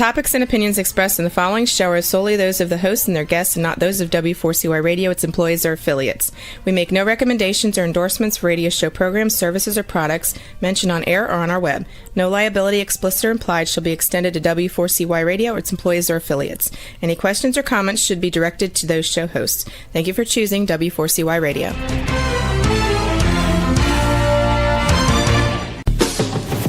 topics and opinions expressed in the following show are solely those of the host and their guests and not those of W4CY Radio, its employees, or affiliates. We make no recommendations or endorsements for radio show programs, services, or products mentioned on air or on our web. No liability, explicit or implied, shall be extended to W4CY Radio or its employees or affiliates. Any questions or comments should be directed to those show hosts. Thank you for choosing W4CY Radio.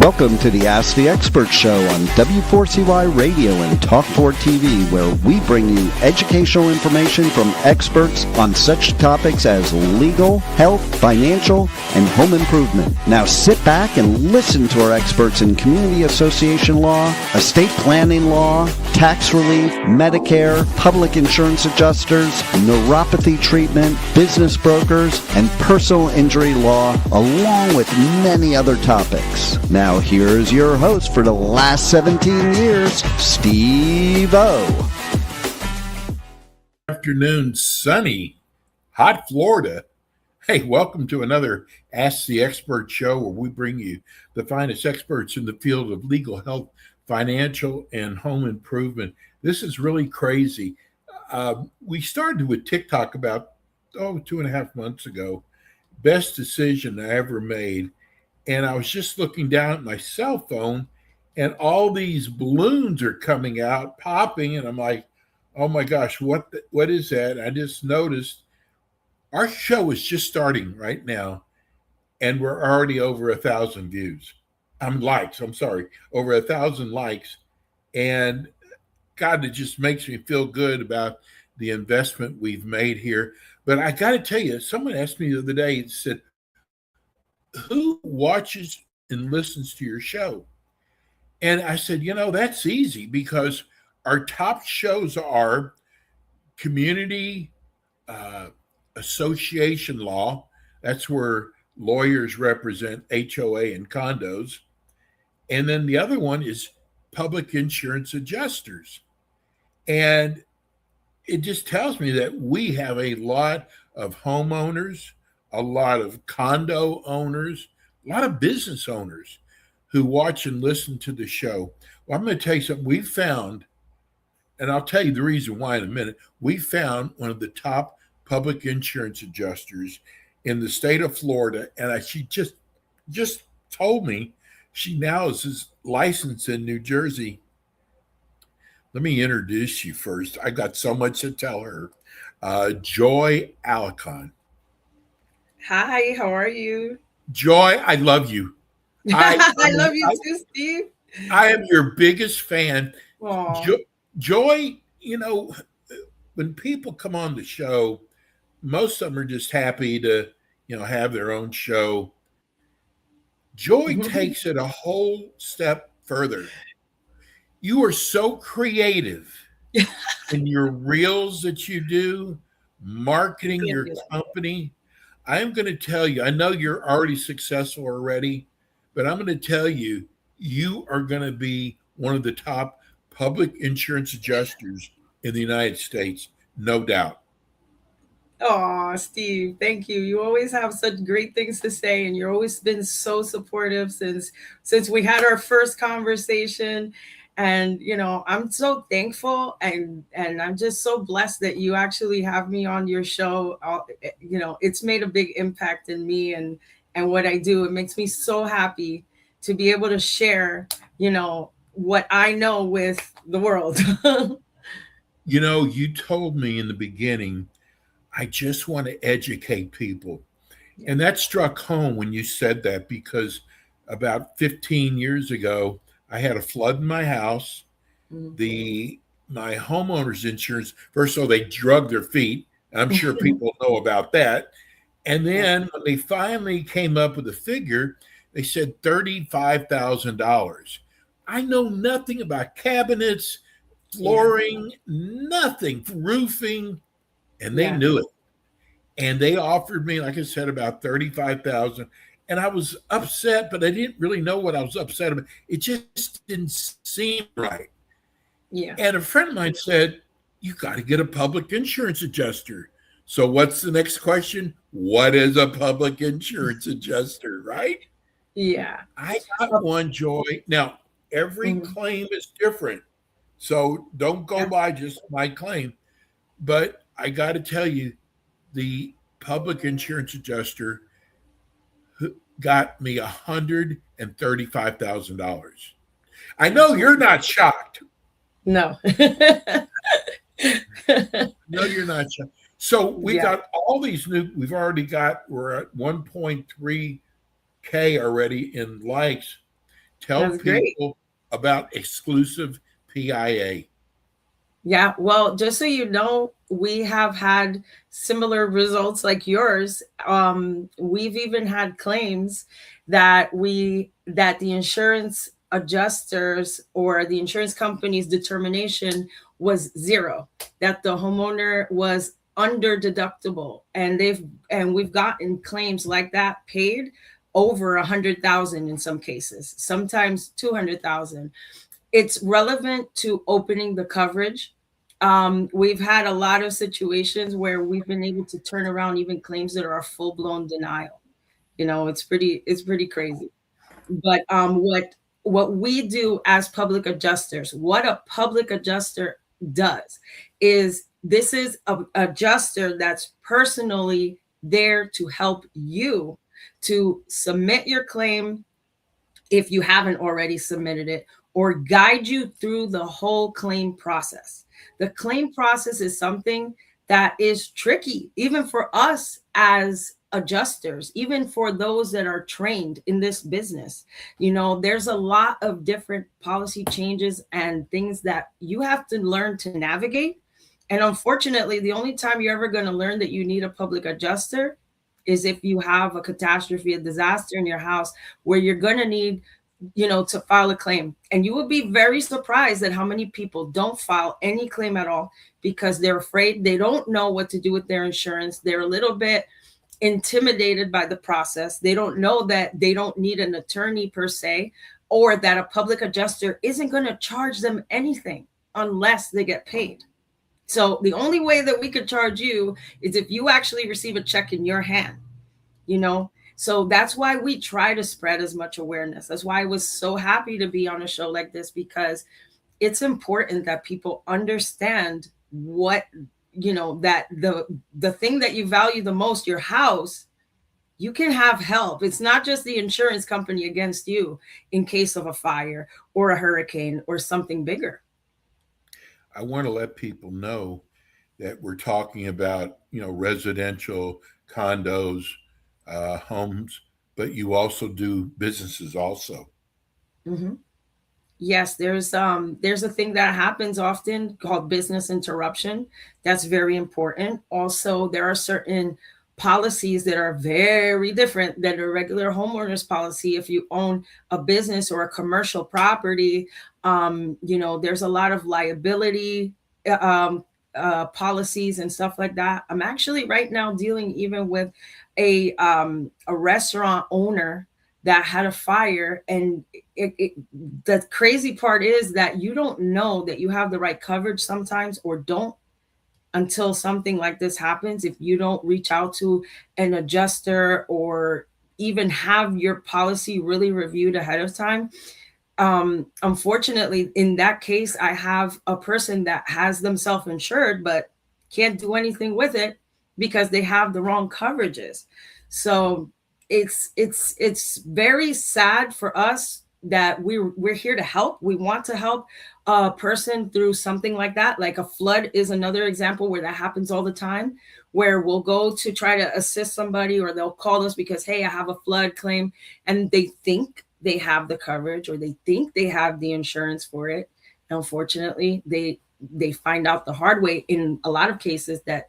Welcome to the Ask the Expert Show on W4CY Radio and Talk4 TV, where we bring you educational information from experts on such topics as legal, health, financial, and home improvement. Now sit back and listen to our experts in community association law, estate planning law, tax relief, Medicare, public insurance adjusters, neuropathy treatment, business brokers, and personal injury law, along with many other topics. Now here's your host for the last 17 years, Steve O. Afternoon, sunny, hot Florida. Hey, welcome to another Ask the Expert show where we bring you the finest experts in the field of legal, health, financial, and home improvement. This is really crazy. We started with TikTok about 2.5 months ago. Best decision I ever made. And I was just looking down at my cell phone, and all these balloons are coming out, popping, and I'm like, oh my gosh, what is that? I just noticed our show is just starting right now, and we're already over 1,000 views. Over 1,000 likes. And God, it just makes me feel good about the investment we've made here. But I got to tell you, someone asked me the other day and said, who watches and listens to your show? And I said, that's easy, because our top shows are community association law. That's where lawyers represent HOA and condos. And then the other one is public insurance adjusters. And it just tells me that we have a lot of homeowners, a lot of condo owners, a lot of business owners who watch and listen to the show. Well, I'm going to tell you something we found, and I'll tell you the reason why in a minute. We found one of the top public insurance adjusters in the state of Florida, and she just told me she now is licensed in New Jersey. Let me introduce you first. I got so much to tell her. Joy Alicon. Hi, how are you? Joy, I love you. I love you too, Steve. I am your biggest fan. Joy, when people come on the show, most of them are just happy to, have their own show. Joy takes it a whole step further. You are so creative in your reels that you do, marketing your company. I'm going to tell you, I know you're already successful already, but I'm going to tell you, you are going to be one of the top public insurance adjusters in the United States, no doubt. Oh, Steve, thank you. You always have such great things to say, and you've always been so supportive since we had our first conversation. And, I'm so thankful and I'm just so blessed that you actually have me on your show. It's made a big impact in me and what I do. It makes me so happy to be able to share, what I know with the world. You told me in the beginning, I just want to educate people. And that struck home when you said that, because about 15 years ago, I had a flood in my house. My homeowner's insurance, first of all, they drug their feet. I'm sure people know about that. And then when they finally came up with a figure, they said $35,000. I know nothing about cabinets, flooring, nothing, roofing, and they knew it. And they offered me, like I said, about $35,000. And I was upset, but I didn't really know what I was upset about. It just didn't seem right. Yeah. And a friend of mine said, you got to get a public insurance adjuster. So what's the next question? What is a public insurance adjuster, right? Yeah. I got one, Joy. Now, every claim is different. So don't go Yeah. by just my claim. But I got to tell you, the public insurance adjuster got me $135,000. I know you're not shocked. No. No, you're not shocked. So we Yeah, got all these new. We're at 1.3K already in likes. Tell that's great. people about exclusive PIA. Yeah, well, just so you know, we have had similar results like yours. We've even had claims that the insurance adjusters or the insurance company's determination was zero, that the homeowner was under deductible, and we've gotten claims like that paid over 100,000 in some cases, sometimes 200,000. It's relevant to opening the coverage. We've had a lot of situations where we've been able to turn around even claims that are a full blown denial. It's pretty crazy. But what we do as public adjusters, what a public adjuster does is this is a adjuster that's personally there to help you to submit your claim if you haven't already submitted it, or guide you through the whole claim process. The claim process is something that is tricky, even for us as adjusters, even for those that are trained in this business. There's a lot of different policy changes and things that you have to learn to navigate. And unfortunately, the only time you're ever going to learn that you need a public adjuster is if you have a catastrophe, a disaster in your house where you're going to need, to file a claim. And you will be very surprised at how many people don't file any claim at all because they're afraid. They don't know what to do with their insurance. They're a little bit intimidated by the process. They don't know that they don't need an attorney per se, or that a public adjuster isn't going to charge them anything unless they get paid. So the only way that we could charge you is if you actually receive a check in your hand, you know? So that's why we try to spread as much awareness. That's why I was so happy to be on a show like this, because it's important that people understand what, that the thing that you value the most, your house, you can have help. It's not just the insurance company against you in case of a fire or a hurricane or something bigger. I want to let people know that we're talking about, residential condos, homes, but you also do businesses also. Mhm. Yes, there's a thing that happens often called business interruption. That's very important. Also, there are certain policies that are very different than a regular homeowner's policy. If you own a business or a commercial property, there's a lot of liability uh, um, policies and stuff like that. I'm actually right now dealing even with a restaurant owner that had a fire, and the crazy part is that you don't know that you have the right coverage sometimes, or don't, until something like this happens. If you don't reach out to an adjuster or even have your policy really reviewed ahead of time. Unfortunately, in that case, I have a person that has them self-insured but can't do anything with it because they have the wrong coverages. So it's very sad for us that we're here to help. We want to help a person through something like that. Like a flood is another example where that happens all the time, where we'll go to try to assist somebody, or they'll call us because, hey, I have a flood claim, and they think they have the coverage, or they think they have the insurance for it. Unfortunately, they find out the hard way in a lot of cases that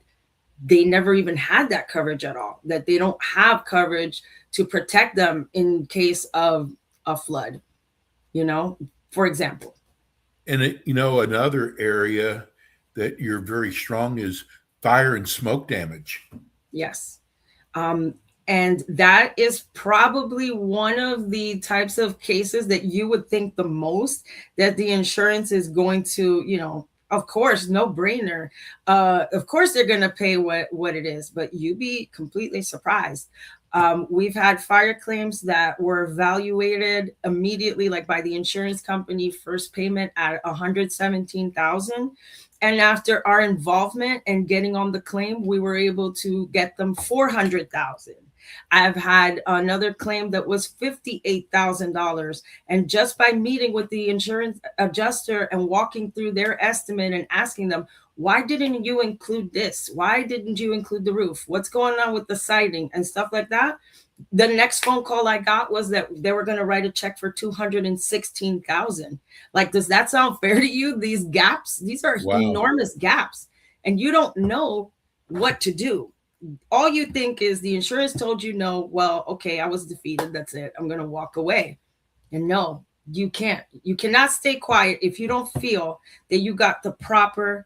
they never even had that coverage at all, that they don't have coverage to protect them in case of a flood, for example. And another area that you're very strong is fire and smoke damage. Yes. And that is probably one of the types of cases that you would think the most that the insurance is going to, of course, no brainer. Of course, they're going to pay what it is, but you'd be completely surprised. We've had fire claims that were evaluated immediately, like by the insurance company, first payment at 117,000. And after our involvement and getting on the claim, we were able to get them 400,000. I've had another claim that was $58,000. And just by meeting with the insurance adjuster and walking through their estimate and asking them, why didn't you include this? Why didn't you include the roof? What's going on with the siding and stuff like that? The next phone call I got was that they were going to write a check for 216,000. Like, does that sound fair to you? These gaps, these are enormous gaps, and you don't know what to do. All you think is the insurance told you no. Well, okay, I was defeated. That's it. I'm going to walk away. And no, you can't. You cannot stay quiet if you don't feel that you got the proper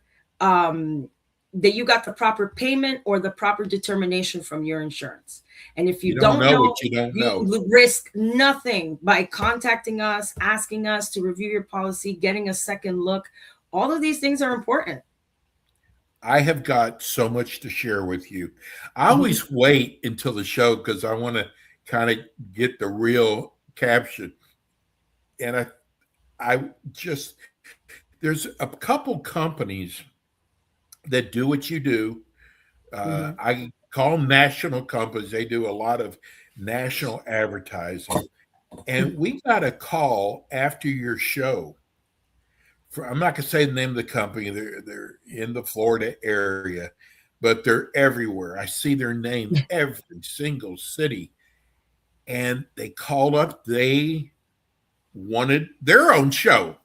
payment or the proper determination from your insurance. And if you don't know what you don't know, you risk nothing by contacting us, asking us to review your policy, getting a second look. All of these things are important. I have got so much to share with you. I always wait until the show because I want to kind of get the real caption. And I just, there's a couple companies that do what you do. I call them national companies. They do a lot of national advertising. And we got a call after your show. I'm not going to say the name of the company. They're in the Florida area, but they're everywhere. I see their name every single city. And they called up. They wanted their own show.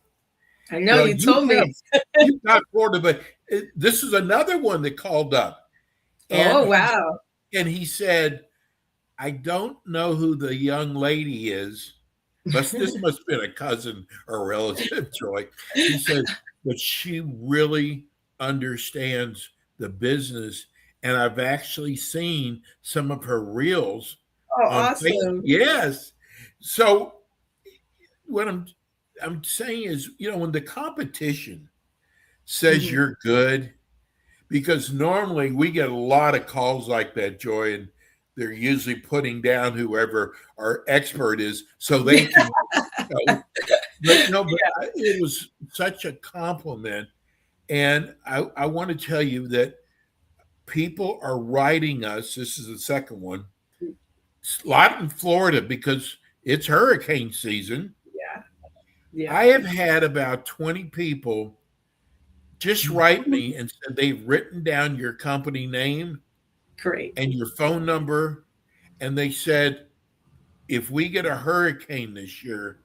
I know, you told me. You've got Florida, but this is another one that called up. And wow. And he said, I don't know who the young lady is, but this must have been a cousin or relative, Joy. He said, but she really understands the business. And I've actually seen some of her reels. Oh, awesome. Facebook. Yes. So what I'm saying is, when the competition says you're good, because normally we get a lot of calls like that, Joy, and they're usually putting down whoever our expert is so they can. But it was such a compliment. And I want to tell you that people are writing us. This is the second one. A lot in Florida because it's hurricane season. Yeah. I have had about 20 people just write me and said they've written down your company name. Great. And your phone number. And they said, if we get a hurricane this year,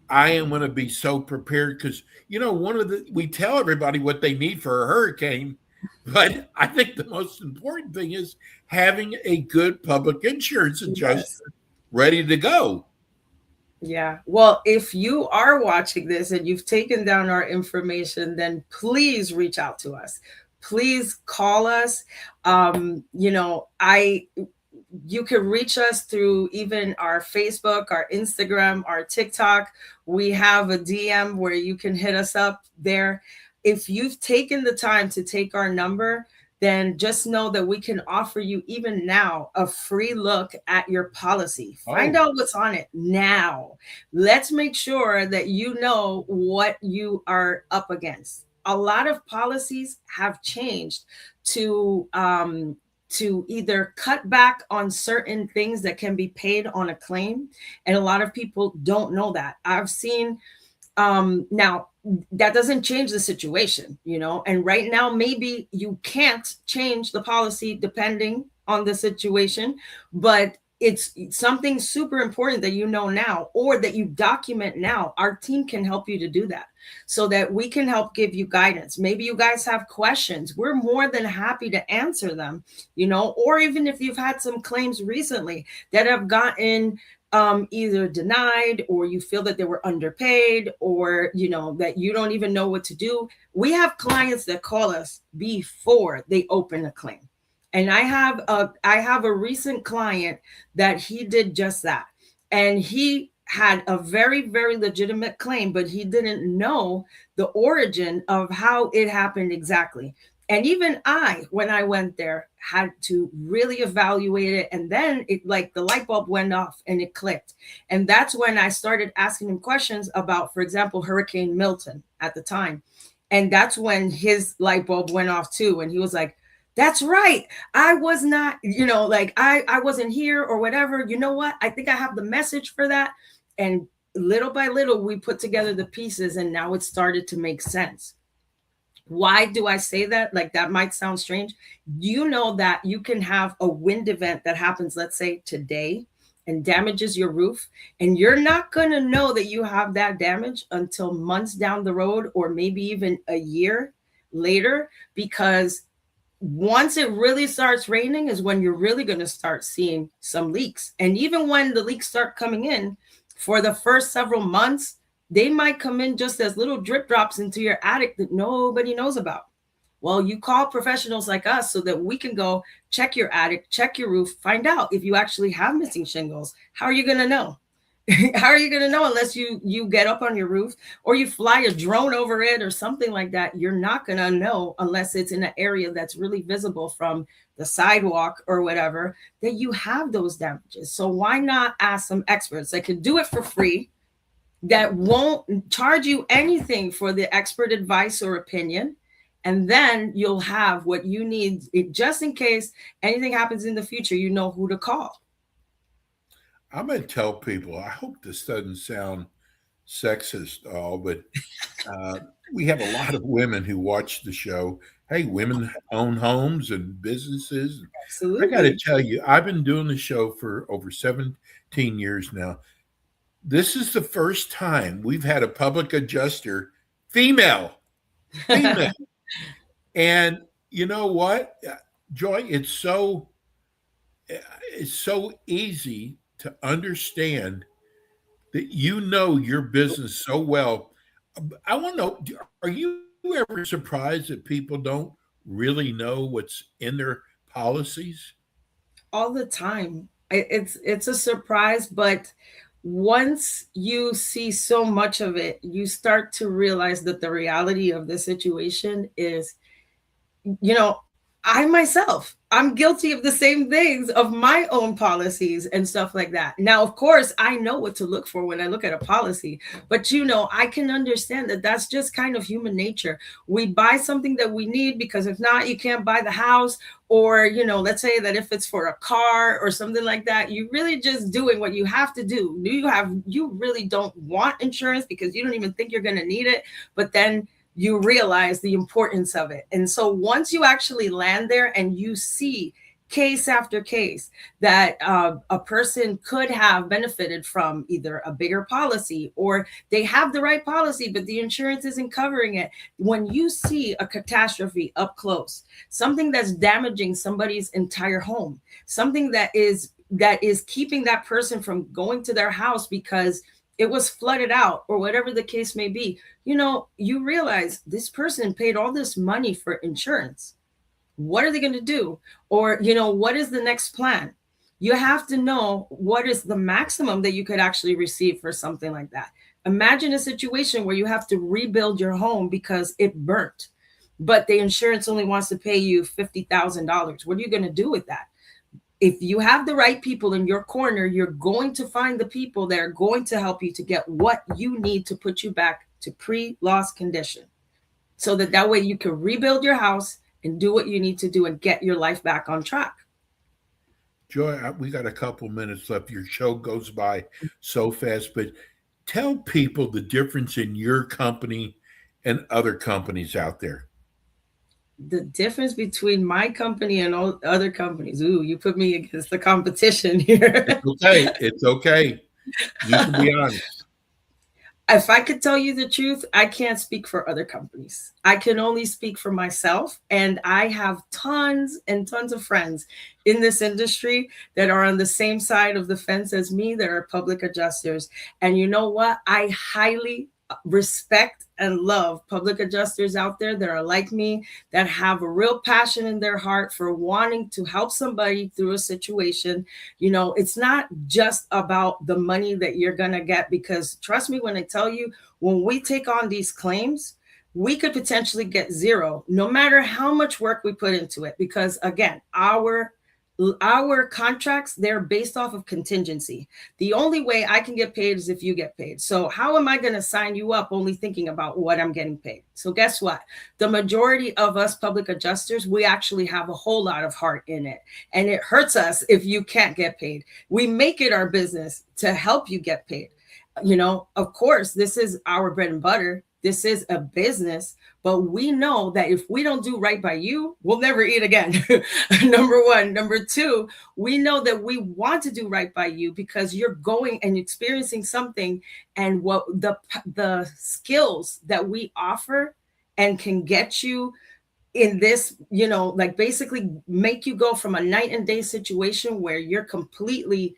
I am going to be so prepared because, we tell everybody what they need for a hurricane. But I think the most important thing is having a good public insurance adjuster ready to go. Yeah. Well, if you are watching this and you've taken down our information, then please reach out to us. Please call us. You can reach us through even our Facebook, our Instagram, our TikTok. We have a DM where you can hit us up there. If you've taken the time to take our number, then just know that we can offer you even now a free look at your policy. Find out what's on it now. Let's make sure that you know what you are up against. A lot of policies have changed to either cut back on certain things that can be paid on a claim. And a lot of people don't know that. I've seen now that doesn't change the situation, and right now, maybe you can't change the policy depending on the situation, but it's something super important that you know now or that you document now. Our team can help you to do that so that we can help give you guidance. Maybe you guys have questions. We're more than happy to answer them, or even if you've had some claims recently that have gotten either denied or you feel that they were underpaid or, that you don't even know what to do. We have clients that call us before they open a claim. And I have a recent client that he did just that. And he had a very, very legitimate claim, but he didn't know the origin of how it happened exactly. And even I, when I went there, had to really evaluate it. And then it, like, the light bulb went off and it clicked. And that's when I started asking him questions about, for example, Hurricane Milton at the time. And that's when his light bulb went off too. And he was like, that's right. I was not, like I wasn't here or whatever. You know what? I think I have the message for that. And little by little, we put together the pieces and now it started to make sense. Why do I say that? Like, that might sound strange. You know that you can have a wind event that happens, let's say today, and damages your roof, and you're not going to know that you have that damage until months down the road, or maybe even a year later, because once it really starts raining is when you're really going to start seeing some leaks. And even when the leaks start coming in, for the first several months, they might come in just as little drip drops into your attic that nobody knows about. Well, you call professionals like us so that we can go check your attic, check your roof, find out if you actually have missing shingles. How are you going to know? How are you going to know unless you get up on your roof or you fly a drone over it or something like that? You're not going to know unless it's in an area that's really visible from the sidewalk or whatever, that you have those damages. So why not ask some experts that could do it for free, that won't charge you anything for the expert advice or opinion? And then you'll have what you need, just in case anything happens in the future, you know who to call. I'm going to tell people, I hope this doesn't sound sexist at all, but we have a lot of women who watch the show. Hey, women own homes and businesses. Absolutely. I got to tell you, I've been doing the show for over 17 years now. This is the first time we've had a public adjuster, female. And you know what, Joy, it's so easy to understand that you know your business so well. I want to know, are you ever surprised that people don't really know what's in their policies? All the time. It's a surprise, but once you see so much of it, you start to realize that the reality of the situation is, you know, I myself, I'm guilty of the same things, of my own policies and stuff like that. Now, of course, I know what to look for when I look at a policy, but I can understand that that's just kind of human nature. We buy something that we need because if not, you can't buy the house. Or, let's say that if it's for a car or something like that, you're really just doing what you have to do. You really don't want insurance because you don't even think you're going to need it. But then you realize the importance of it. And so once you actually land there and you see case after case that a person could have benefited from either a bigger policy or they have the right policy, but the insurance isn't covering it. When you see a catastrophe up close, something that's damaging somebody's entire home, something that is keeping that person from going to their house because it was flooded out or whatever the case may be, you realize this person paid all this money for insurance. What are they going to do? Or, what is the next plan? You have to know what is the maximum that you could actually receive for something like that. Imagine a situation where you have to rebuild your home because it burnt, but the insurance only wants to pay you $50,000. What are you going to do with that? If you have the right people in your corner, you're going to find the people that are going to help you to get what you need to put you back to pre-loss condition, so that way you can rebuild your house and do what you need to do and get your life back on track. Joy, we got a couple minutes left. Your show goes by so fast, but tell people the difference in your company and other companies out there. The difference between my company and all other companies. Ooh, you put me against the competition here. It's okay. It's okay. You can be honest. If I could tell you the truth, I can't speak for other companies. I can only speak for myself. And I have tons and tons of friends in this industry that are on the same side of the fence as me, that are public adjusters. And you know what? I highly respect and love public adjusters out there that are like me, that have a real passion in their heart for wanting to help somebody through a situation. It's not just about the money that you're going to get, because trust me when I tell you, when we take on these claims, we could potentially get zero, no matter how much work we put into it. Because again, our contracts, they're based off of contingency. The only way I can get paid is if you get paid. So how am I going to sign you up only thinking about what I'm getting paid? So guess what? The majority of us public adjusters, we actually have a whole lot of heart in it. And it hurts us if you can't get paid. We make it our business to help you get paid. Of course, this is our bread and butter. This is a business, but we know that if we don't do right by you, we'll never eat again. Number one. Number two, we know that we want to do right by you because you're going and experiencing something, and what the skills that we offer and can get you in this, like basically make you go from a night and day situation where you're completely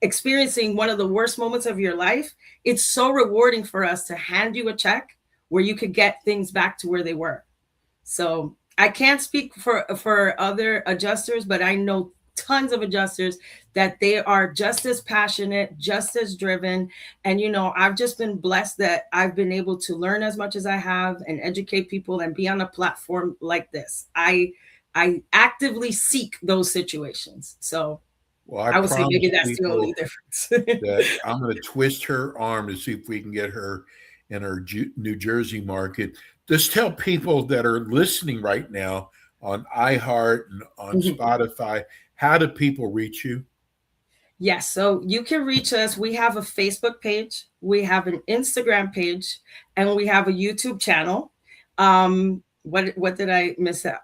experiencing one of the worst moments of your life. It's so rewarding for us to hand you a check where you could get things back to where they were. So I can't speak for other adjusters, but I know tons of adjusters that they are just as passionate, just as driven. And, I've just been blessed that I've been able to learn as much as I have and educate people and be on a platform like this. I actively seek those situations. So well, I would say maybe that's the only difference. That I'm going to twist her arm to see if we can get her in our New Jersey market. Just tell people that are listening right now on iHeart and on Spotify, how do people reach you? Yes, so you can reach us. We have a Facebook page, we have an Instagram page, and we have a YouTube channel. What did I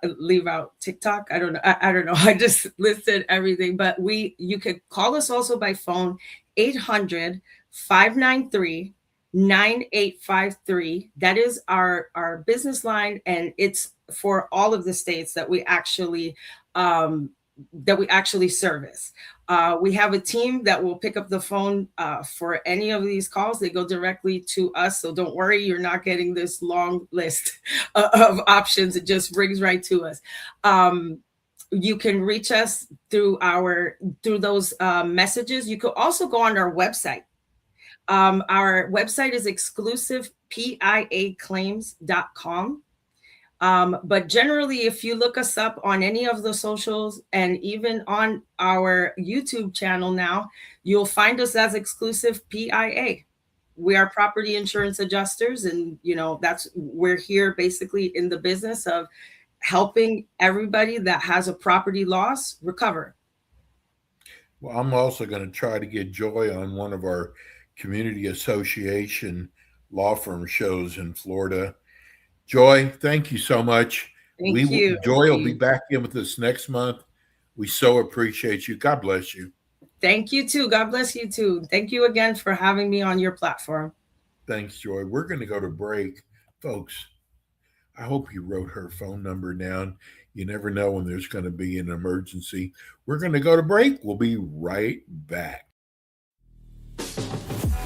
leave out? TikTok? I don't know. I don't know. I just listed everything, but you could call us also by phone, 800-593-9853. That is our business line, and it's for all of the states that we actually service. We have a team that will pick up the phone for any of these calls. They go directly to us. So don't worry, you're not getting this long list of options. It just rings right to us. You can reach us through those messages. You could also go on our website. Our website is exclusivepiaclaims.com. But generally, if you look us up on any of the socials and even on our YouTube channel now, you'll find us as Exclusive PIA. We are property insurance adjusters, and we're here basically in the business of helping everybody that has a property loss recover. Well, I'm also going to try to get Joy on one of our community association law firm shows in Florida. Joy, thank you so much. Thank you. Joy will be back in with us next month. We so appreciate you. God bless you. Thank you too. God bless you too. Thank you again for having me on your platform. Thanks, Joy. We're going to go to break. Folks, I hope you wrote her phone number down. You never know when there's going to be an emergency. We're going to go to break. We'll be right back.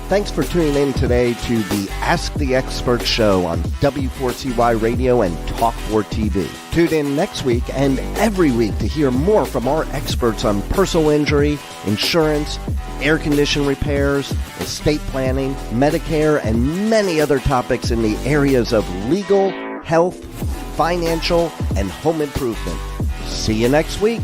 Thanks for tuning in today to the Ask the Expert show on W4CY Radio and Talk4 TV. Tune in next week and every week to hear more from our experts on personal injury, insurance, air condition repairs, estate planning, Medicare, and many other topics in the areas of legal, health, financial, and home improvement. See you next week.